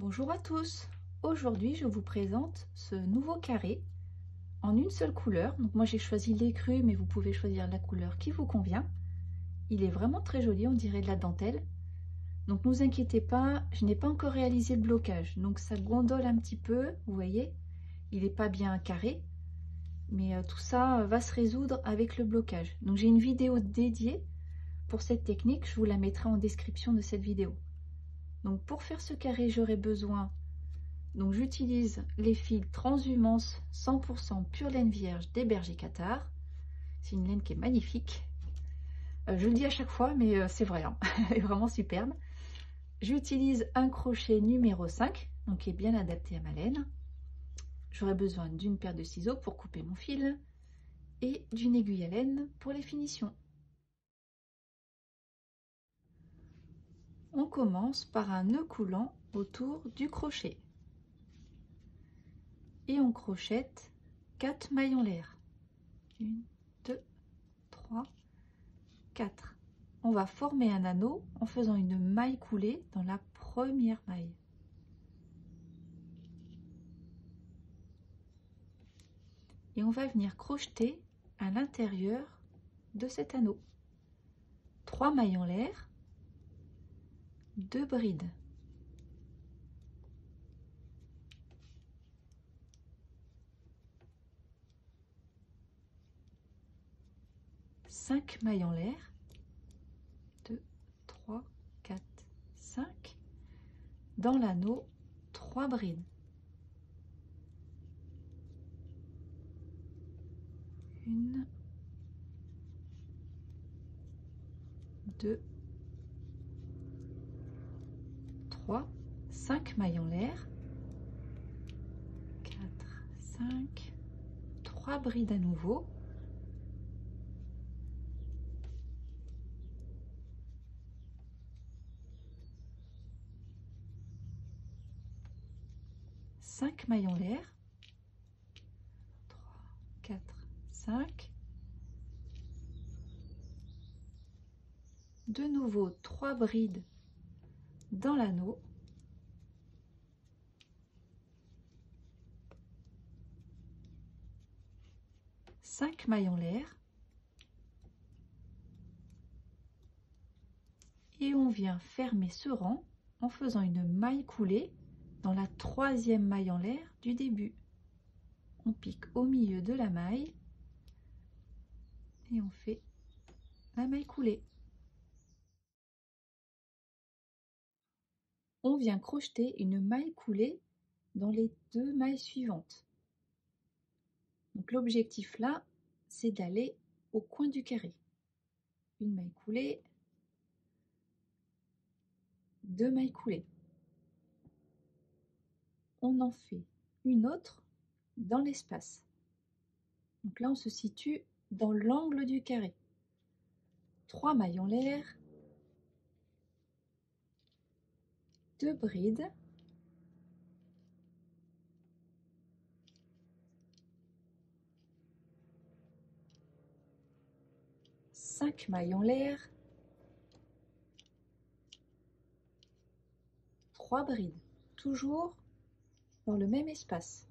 Bonjour à tous. Aujourd'hui, je vous présente ce nouveau carré en une seule couleur. Donc moi, j'ai choisi l'écru, mais vous pouvez choisir la couleur qui vous convient. Il est vraiment très joli, on dirait de la dentelle. Donc ne vous inquiétez pas, je n'ai pas encore réalisé le blocage. Donc ça gondole un petit peu, vous voyez. Il n'est pas bien carré, mais tout ça va se résoudre avec le blocage. Donc j'ai une vidéo dédiée pour cette technique, je vous la mettrai en description de cette vidéo. Donc pour faire ce carré, j'aurai besoin. Donc j'utilise les fils Transhumance 100% pure laine vierge des bergers cathares. C'est une laine qui est magnifique. Je le dis à chaque fois, mais c'est vrai, hein. Elle est vraiment superbe. J'utilise un crochet numéro 5, donc qui est bien adapté à ma laine. J'aurai besoin d'une paire de ciseaux pour couper mon fil et d'une aiguille à laine pour les finitions. On commence par un nœud coulant autour du crochet. Et on crochette 4 mailles en l'air. 1, 2, 3, 4. On va former un anneau en faisant une maille coulée dans la première maille. Et on va venir crocheter à l'intérieur de cet anneau. 3 mailles en l'air, 2 brides. Cinq mailles en l'air, 2, 3, 4, 5. Dans l'anneau, 3 brides. 1, 2, 3, 5 mailles en l'air, 4, 5, 3 brides à nouveau. Cinq mailles en l'air, 3, 4, 5. De nouveau 3 brides dans l'anneau. Cinq mailles en l'air. Et on vient fermer ce rang en faisant une maille coulée dans la troisième maille en l'air du début. On pique au milieu de la maille et on fait la maille coulée. On vient crocheter une maille coulée dans les 2 mailles suivantes. Donc l'objectif là, c'est d'aller au coin du carré. Une maille coulée, 2 mailles coulées. On en fait une autre dans l'espace. Donc là, on se situe dans l'angle du carré. 3 mailles en l'air, 2 brides, 5 mailles en l'air, 3 brides, toujours dans le même espace.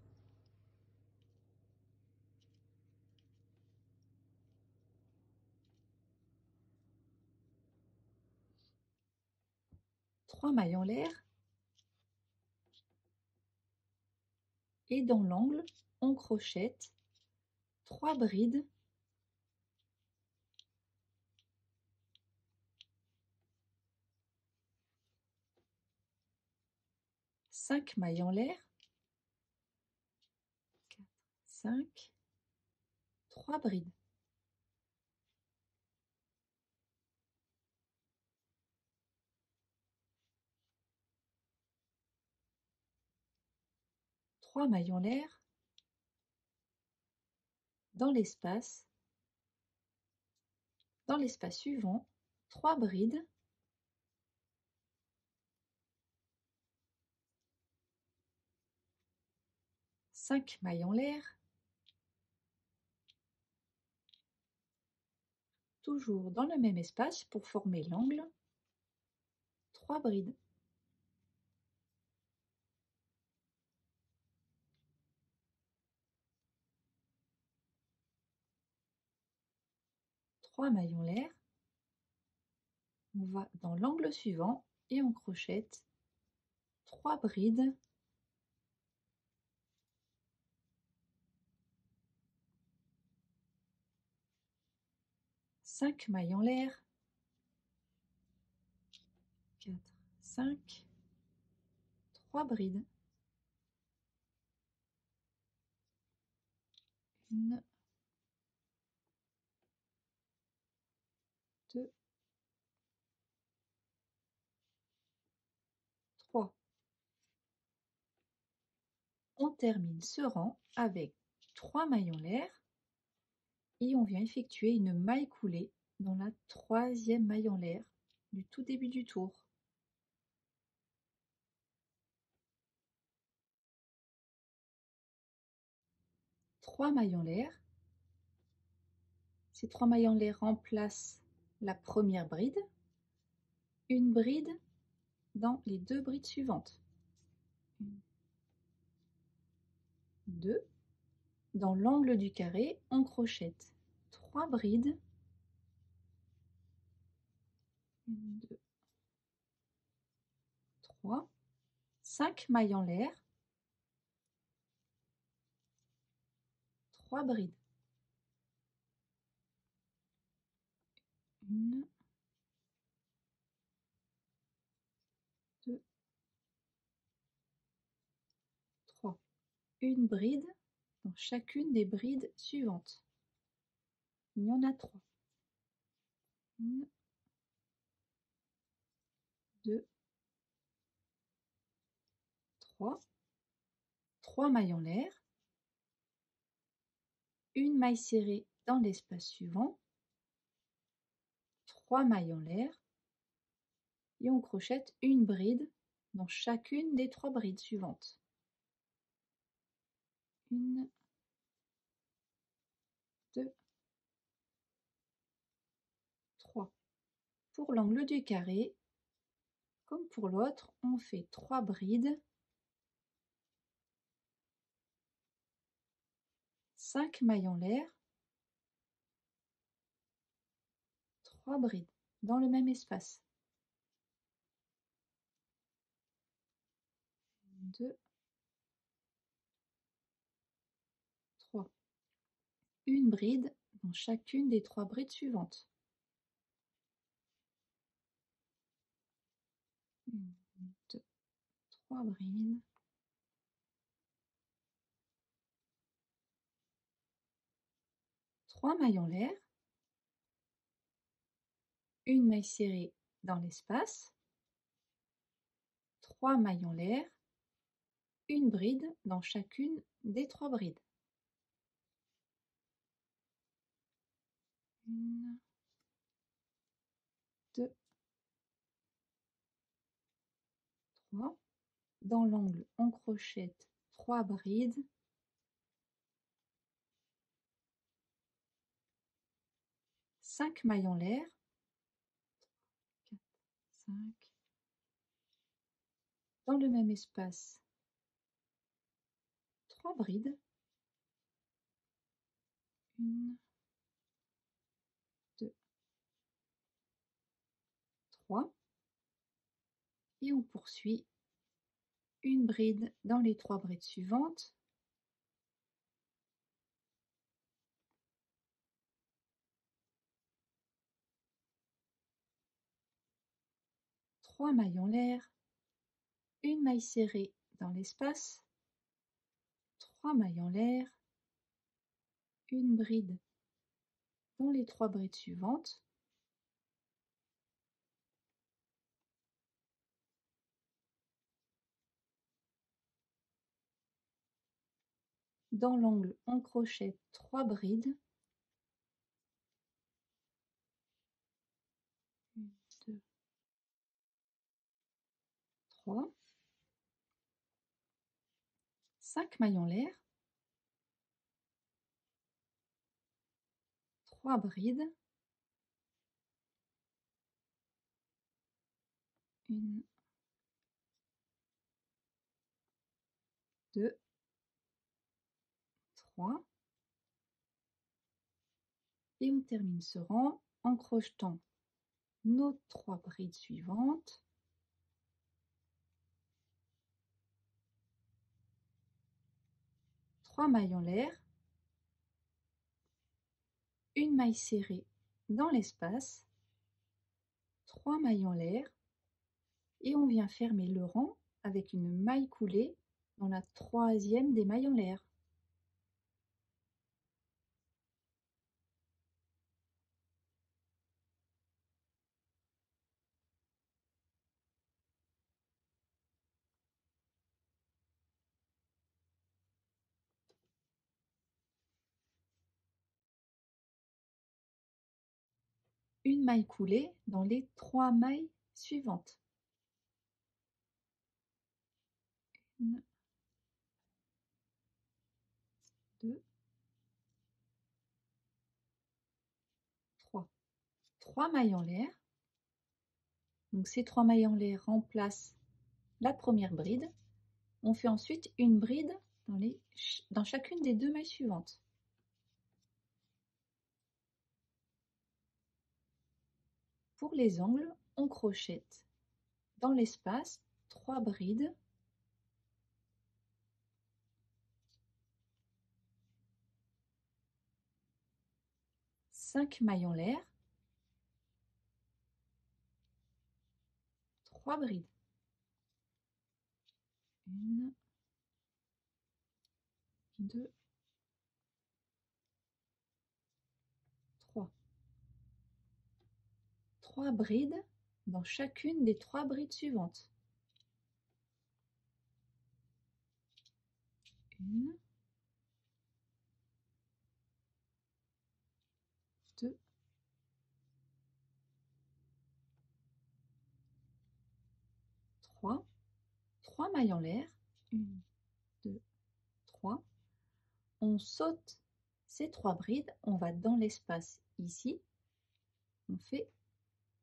Trois mailles en l'air et dans l'angle, on crochette 3 brides, cinq mailles en l'air, 4, 5, 3 brides. Trois mailles en l'air, dans l'espace suivant, 3 brides, 5 mailles en l'air, toujours dans le même espace pour former l'angle, 3 brides. 3 maillons l'air. On va dans l'angle suivant et on crochette 3 brides. Cinq mailles en l'air. 4, 5, 3 brides. 1, 2, 3. On termine ce rang avec 3 mailles en l'air et on vient effectuer une maille coulée dans la 3e maille en l'air du tout début du tour. Trois mailles en l'air. Ces 3 mailles en l'air remplacent la première bride, une bride dans les 2 brides suivantes. 2. Dans l'angle du carré, on crochette 3 brides. 1, 2, 3. 5 mailles en l'air. 3 brides. 1, 2, 3. Une bride dans chacune des brides suivantes. Il y en a 3. 1, 2, 3. 3 mailles en l'air. Une maille serrée dans l'espace suivant. 3 mailles en l'air. Et on crochette une bride dans chacune des 3 brides suivantes. 1, 2, 3. Pour l'angle du carré, comme pour l'autre, on fait 3 brides, 5 mailles en l'air, 3 brides dans le même espace. 2, 3. Une bride dans chacune des 3 brides suivantes. 1, 2, 3 brides. 3 mailles en l'air. Une maille serrée dans l'espace. 3 mailles en l'air. Une bride dans chacune des 3 brides. 1, 2, 3. Dans l'angle, on crochette 3 brides. 5 mailles en l'air. 4, 5. Dans le même espace, 3 brides. 1, 2, 3. Et on poursuit une bride dans les 3 brides suivantes. 3 mailles en l'air. Une maille serrée dans l'espace. 3 mailles en l'air. Une bride dans les 3 brides suivantes. Dans l'angle, on crochette 3 brides. 1, 2, 3. 5 mailles en l'air. 3 brides. 1, 2, 3. Et on termine ce rang en crochetant nos 3 brides suivantes. Trois mailles en l'air, une maille serrée dans l'espace, 3 mailles en l'air, et on vient fermer le rang avec une maille coulée dans la 3e des mailles en l'air. Une maille coulée dans les 3 mailles suivantes. Une, 2, 3. 3 mailles en l'air. Donc ces 3 mailles en l'air remplacent la première bride. On fait ensuite une bride dans chacune des 2 mailles suivantes. Pour les angles, on crochette dans l'espace 3 brides, cinq mailles en l'air, 3 brides. Une, 2, 3. 3 brides dans chacune des 3 brides suivantes. Une, 2, 3. 3 mailles en l'air. 1, 2, 3. On saute ces 3 brides, on va dans l'espace ici. On fait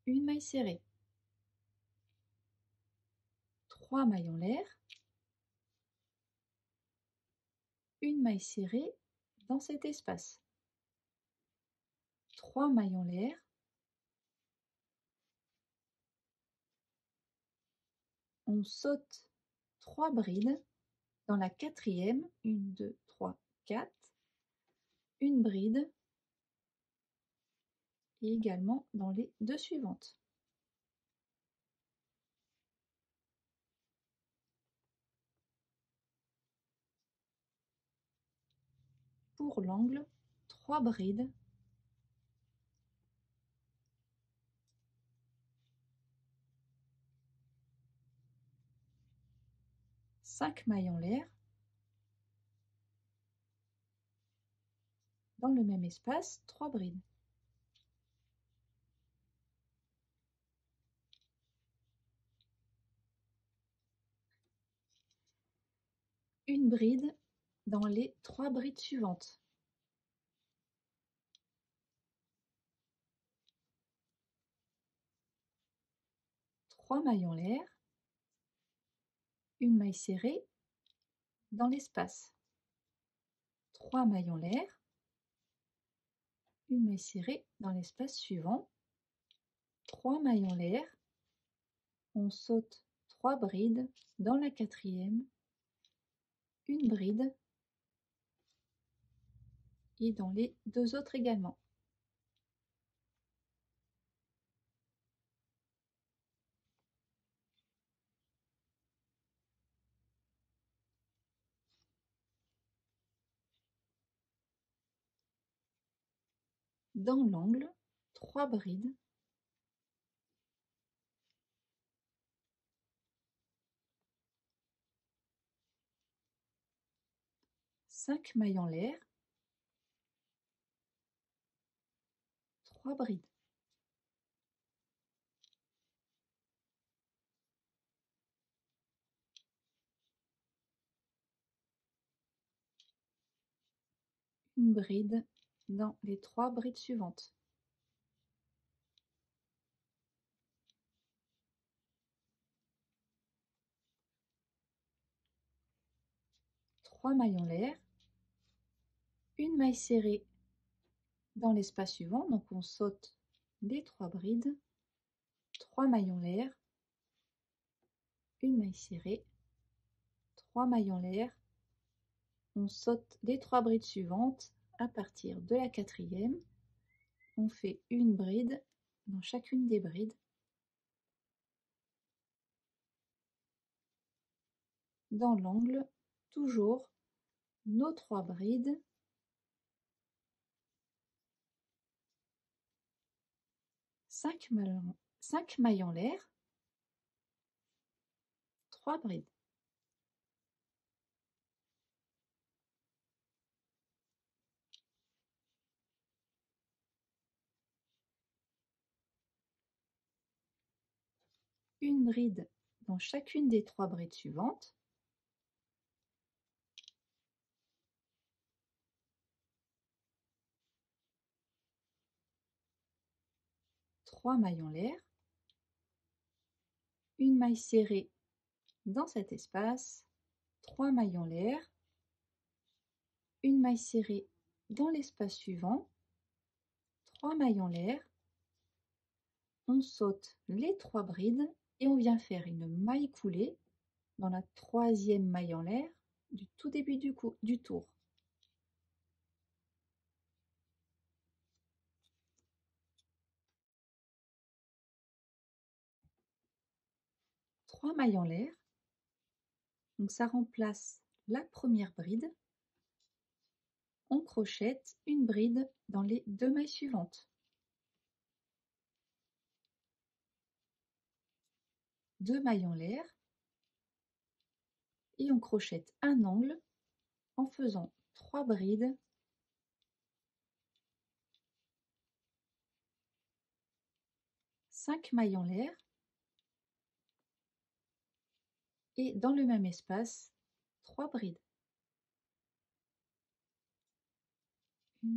une maille serrée. 3 mailles en l'air. Une maille serrée dans cet espace. 3 mailles en l'air. On saute 3 brides dans la 4e, 1, 2, 3, 4, une bride, et également dans les 2 suivantes. Pour l'angle, 3 brides, 5 mailles en l'air, dans le même espace, 3 brides. Une bride dans les 3 brides suivantes. Trois mailles en l'air, une maille serrée dans l'espace. 3 mailles en l'air, une maille serrée dans l'espace suivant. 3 mailles en l'air, on saute 3 brides dans la 4e, une bride, et dans les 2 autres également. Dans l'angle, 3 brides, 5 mailles en l'air, 3 brides. Une bride dans les 3 brides suivantes. Trois mailles en l'air, une maille serrée dans l'espace suivant, donc on saute les 3 brides, 3 mailles en l'air, une maille serrée, 3 mailles en l'air, on saute les 3 brides suivantes. À partir de la 4e, on fait une bride dans chacune des brides, dans l'angle, toujours nos 3 brides, 5 mailles en l'air, 3 brides. Une bride dans chacune des 3 brides suivantes, trois mailles en l'air, une maille serrée dans cet espace, 3 mailles en l'air, une maille serrée dans l'espace suivant, 3 mailles en l'air, on saute les 3 brides et on vient faire une maille coulée dans la 3e maille en l'air du tout début du tour. Trois mailles en l'air, donc ça remplace la première bride. On crochette une bride dans les 2 mailles suivantes. 2 mailles en l'air et on crochette un angle en faisant 3 brides cinq mailles en l'air et dans le même espace 3 brides. 1,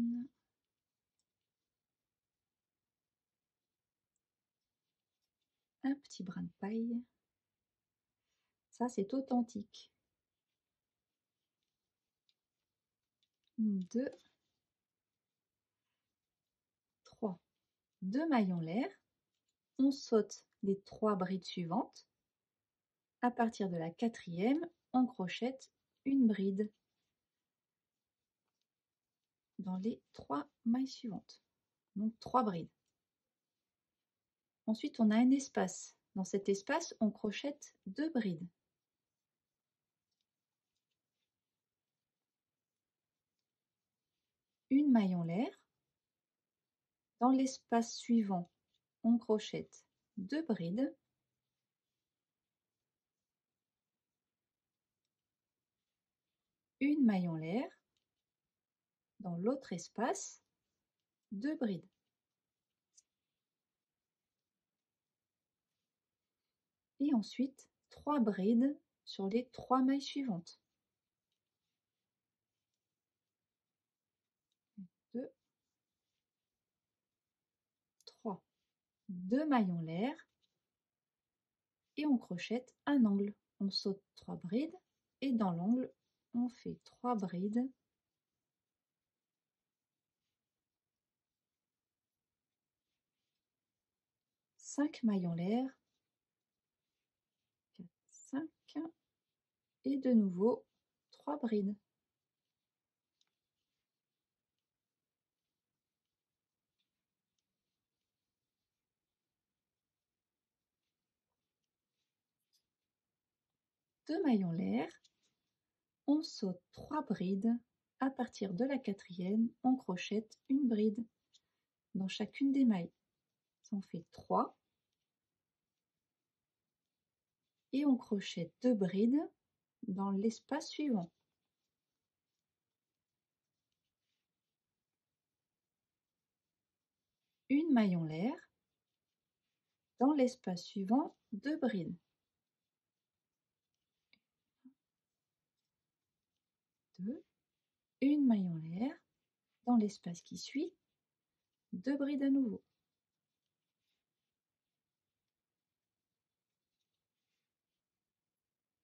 un petit brin de paille. Ça, c'est authentique. 2, 3. 2 mailles en l'air. On saute les 3 brides suivantes. À partir de la 4e, on crochette une bride dans les 3 mailles suivantes. Donc 3 brides. Ensuite, on a un espace. Dans cet espace, on crochette 2 brides. Une maille en l'air. Dans l'espace suivant, on crochette 2 brides. Une maille en l'air. Dans l'autre espace, 2 brides. Et ensuite, 3 brides sur les 3 mailles suivantes. 2, 3. 2 mailles en l'air et on crochette un angle. On saute 3 brides et dans l'angle, on fait 3 brides. Cinq mailles en l'air, 4, 5 et de nouveau 3 brides. Deux mailles en l'air, on saute 3 brides. À partir de la 4e, on crochette une bride dans chacune des mailles. Ça en fait 3. Et on crochette 2 brides dans l'espace suivant. Une maille en l'air. Dans l'espace suivant, 2 brides. 2. Une maille en l'air. Dans l'espace qui suit, 2 brides à nouveau.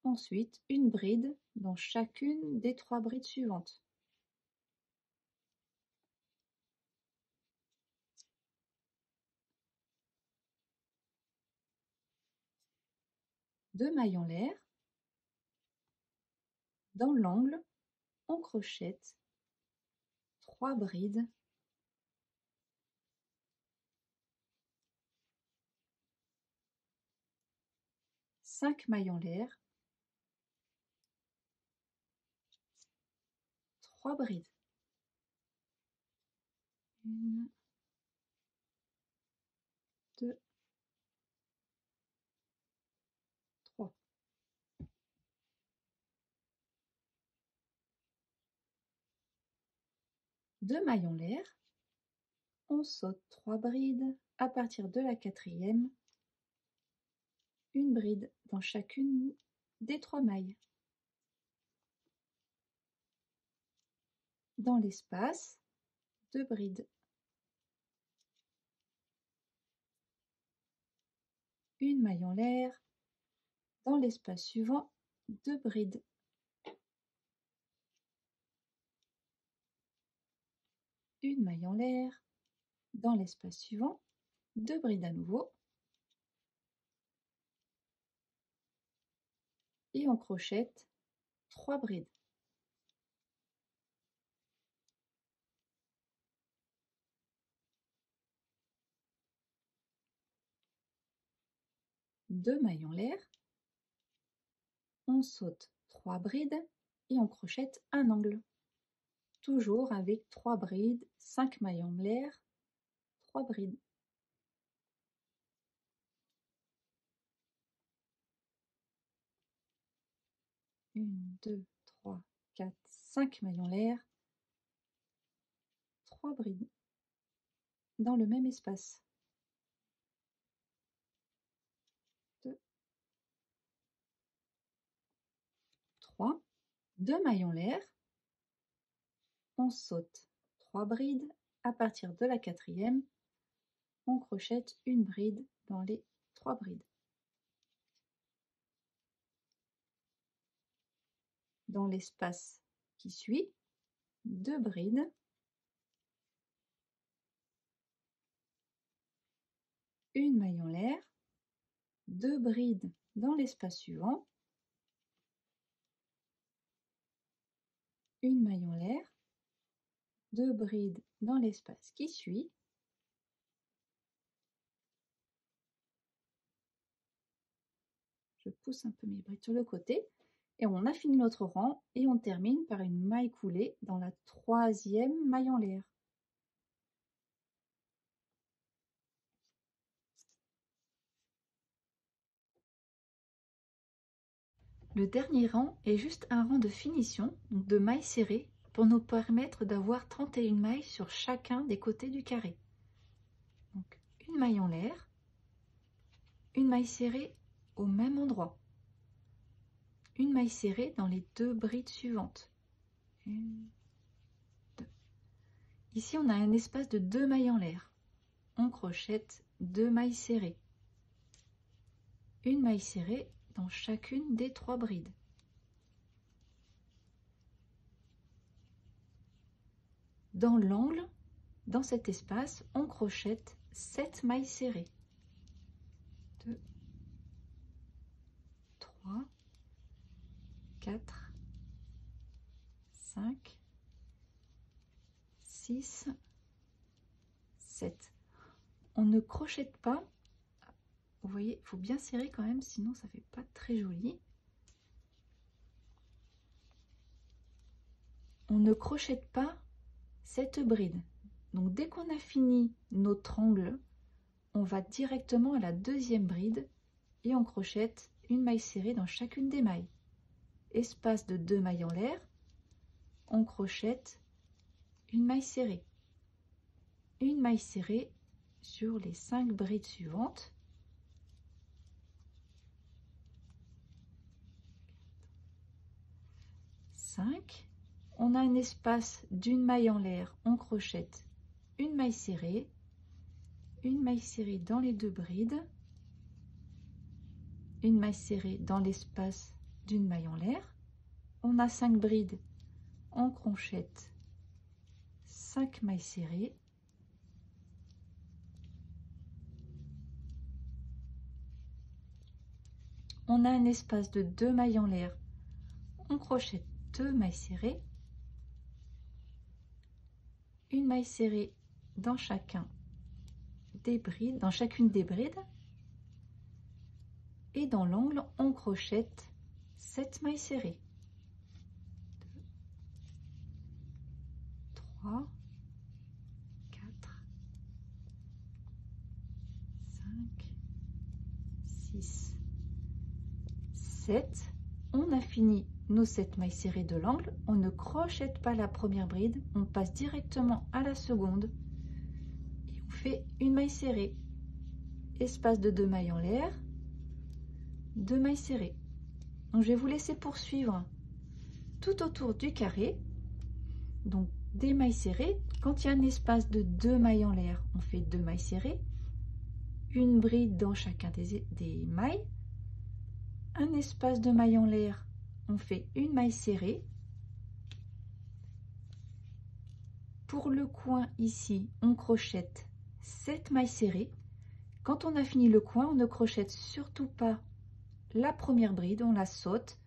Ensuite, une bride dans chacune des 3 brides suivantes. 2 mailles en l'air, dans l'angle, on crochette 3 brides, 5 mailles en l'air, 3 brides. 1, 2, 3. Deux mailles en l'air, on saute 3 brides, à partir de la 4e, une bride dans chacune des 3 mailles. Dans l'espace, 2 brides. Une maille en l'air, dans l'espace suivant, 2 brides. Une maille en l'air, dans l'espace suivant, 2 brides à nouveau. Et on crochette 3 brides. Deux mailles en l'air, on saute 3 brides et on crochette un angle. Toujours avec 3 brides, 5 mailles en l'air, 3 brides. Une, 2, 3, 4, 5 mailles en l'air, 3 brides dans le même espace. 2, 3, 2 mailles en l'air, on saute 3 brides, à partir de la 4e, on crochette une bride dans les 3 brides. Dans l'espace qui suit, 2 brides, une maille en l'air, 2 brides dans l'espace suivant, une maille en l'air, 2 brides dans l'espace qui suit, je pousse un peu mes brides sur le côté, et on a fini notre rang, et on termine par une maille coulée dans la 3e maille en l'air. Le dernier rang est juste un rang de finition, donc de mailles serrées, pour nous permettre d'avoir 31 mailles sur chacun des côtés du carré. Donc une maille en l'air, une maille serrée au même endroit, une maille serrée dans les 2 brides suivantes. 1, 2. Ici on a un espace de 2 mailles en l'air. On crochette 2 mailles serrées. Une maille serrée dans chacune des 3 brides. Dans l'angle, dans cet espace, on crochette 7 mailles serrées. 2, 3, 4, 5, 6, 7. On ne crochette pas, vous voyez, il faut bien serrer quand même, sinon ça fait pas très joli. On ne crochette pas cette bride. Donc dès qu'on a fini notre angle, on va directement à la 2e bride et on crochette une maille serrée dans chacune des mailles. Espace de 2 mailles en l'air, on crochette une maille serrée. Une maille serrée sur les 5 brides suivantes. On a un espace d'une maille en l'air, on crochette une maille serrée dans les 2 brides, une maille serrée dans l'espace d'une maille en l'air. On a 5 brides, on crochette 5 mailles serrées, on a un espace de 2 mailles en l'air, on crochette 2 mailles serrées, une maille serrée dans chacune des brides, et dans l'angle on crochette 7 mailles serrées. 2, 3, 4, 5, 6, 7. On a fini nos 7 mailles serrées de l'angle. On ne crochette pas la première bride, on passe directement à la seconde et on fait une maille serrée, espace de 2 mailles en l'air, 2 mailles serrées. Donc je vais vous laisser poursuivre tout autour du carré. Donc des mailles serrées, quand il y a un espace de 2 mailles en l'air, on fait 2 mailles serrées, une bride dans chacun des mailles, un espace de mailles en l'air, on fait une maille serrée. Pour le coin ici, on crochette 7 mailles serrées. Quand on a fini le coin, on ne crochette surtout pas la première bride, on la saute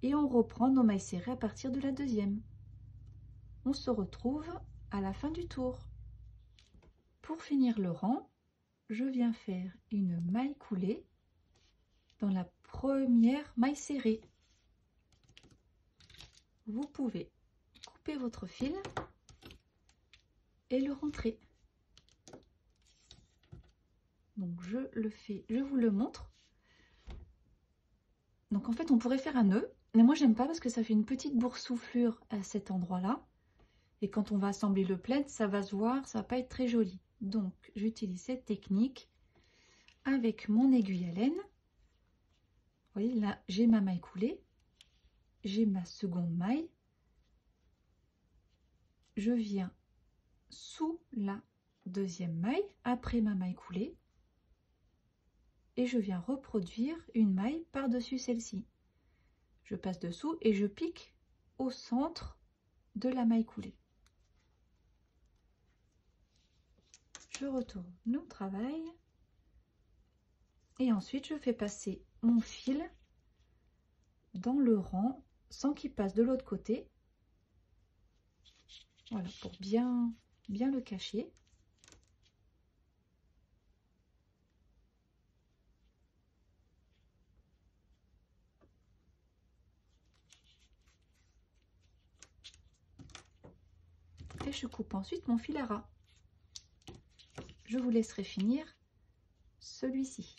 et on reprend nos mailles serrées à partir de la deuxième. On se retrouve à la fin du tour. Pour finir le rang, je viens faire une maille coulée dans la première maille serrée. Vous pouvez couper votre fil et le rentrer. Donc je le fais, je vous le montre. Donc en fait on pourrait faire un nœud, mais moi j'aime pas parce que ça fait une petite boursouflure à cet endroit-là. Et quand on va assembler le plaid, ça va se voir, ça va pas être très joli. Donc j'utilise cette technique avec mon aiguille à laine. Vous voyez là, j'ai ma maille coulée, j'ai ma seconde maille. Je viens sous la deuxième maille, après ma maille coulée, et je viens reproduire une maille par-dessus celle-ci. Je passe dessous et je pique au centre de la maille coulée. Je retourne mon travail et ensuite je fais passer mon fil dans le rang sans qu'il passe de l'autre côté. Voilà, pour bien le cacher. Et je coupe ensuite mon fil à ras. Je vous laisserai finir celui-ci.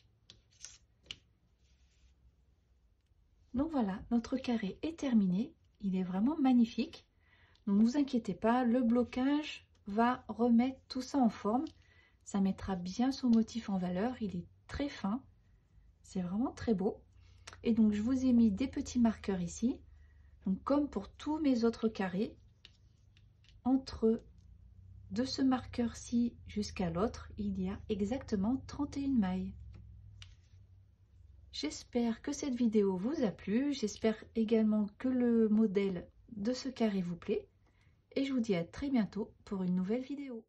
Donc voilà, notre carré est terminé. Il est vraiment magnifique. Donc ne vous inquiétez pas, le blocage va remettre tout ça en forme. Ça mettra bien son motif en valeur. Il est très fin. C'est vraiment très beau. Et donc je vous ai mis des petits marqueurs ici. Donc comme pour tous mes autres carrés, entre de ce marqueur-ci jusqu'à l'autre, il y a exactement 31 mailles. J'espère que cette vidéo vous a plu. J'espère également que le modèle de ce carré vous plaît. Et je vous dis à très bientôt pour une nouvelle vidéo.